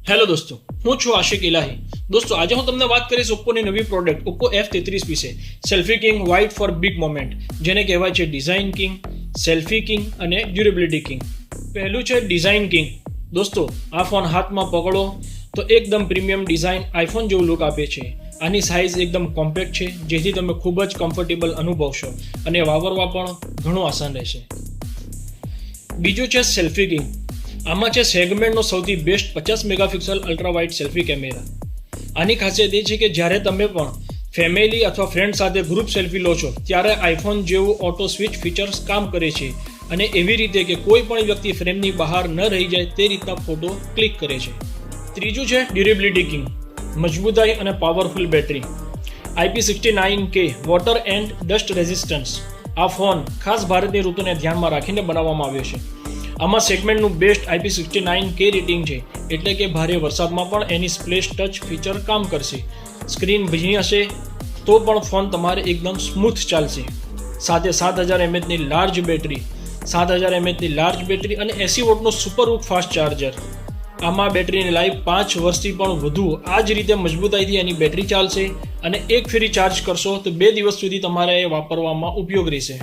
Hello દોસ્તો, હું છું આશિક ઇલાહી. દોસ્તો, આજે હું તમને વાત કરીશ ઓપ્પોની નવી પ્રોડક્ટ ઓપ્પો F33 વિશે. Selfie king wait for big moment, જેને કહેવાય છે ડિઝાઇન કિંગ, સેલ્ફી કિંગ અને ડ્યુરેબિલિટી કિંગ. પહેલું છે ડિઝાઇન કિંગ. દોસ્તો, આ ફોન હાથમાં પકડો તો એકદમ પ્રીમિયમ ડિઝાઇન આઈફોન જેવું લુક આપે છે. આની સાઇઝ એકદમ કોમ્પેક્ટ છે, જેથી તમે ખૂબ જ કમ્ફર્ટેબલ અનુભવશો અને વાપરવા પણ ઘણું આસાન રહેશે. બીજું છે સેલ્ફી કિંગ. આમાં છે સેગમેન્ટનો સૌથી best 50 megapixel ultra wide selfie camera. આની ખાસિયત એ છે કે જ્યારે તમે પણ ફેમિલી અથવા ફ્રેન્ડ સાથે ગ્રુપ સેલ્ફી લો છો ત્યારે આઈફોન જેવું ઓટો સ્વિચ ફીચર્સ કામ કરે છે અને એવી રીતે કે કોઈ પણ વ્યક્તિ ફ્રેમની બહાર ન રહી જાય તે રીતના ફોટો ક્લિક કરે છે. ત્રીજું છે ડ્યુરેબિલિટી કિંગ. મજબૂતાઈ અને powerful battery. IP69K water and dust resistance. આ ફોન ખાસ ભારતની ઋતુને ધ્યાનમાં રાખીને બનાવવામાં આવ્યો છે. આમાં સેગમેન્ટનું બેસ્ટ IP69K રેટિંગ છે, એટલે કે ભારે વરસાદમાં પણ એની સ્પ્લેશ ટચ ફીચર કામ કરશે. સ્ક્રીન ભીની હશે તો પણ ફોન તમારે એકદમ સ્મૂથ ચાલશે. સાથે 7000 mAhની લાર્જ બેટરી, 7000 mAhની લાર્જ બેટરી અને 80 વોટનો સુપર ફાસ્ટ ચાર્જર. આમાં બેટરીની લાઈફ 5 વર્ષથી પણ વધુ આ જ રીતે મજબૂતાઈથી એની બેટરી ચાલશે અને એક ફેરી ચાર્જ કરશો તો 2 દિવસ સુધી તમારે એ વાપરવામાં ઉપયોગ રહેશે.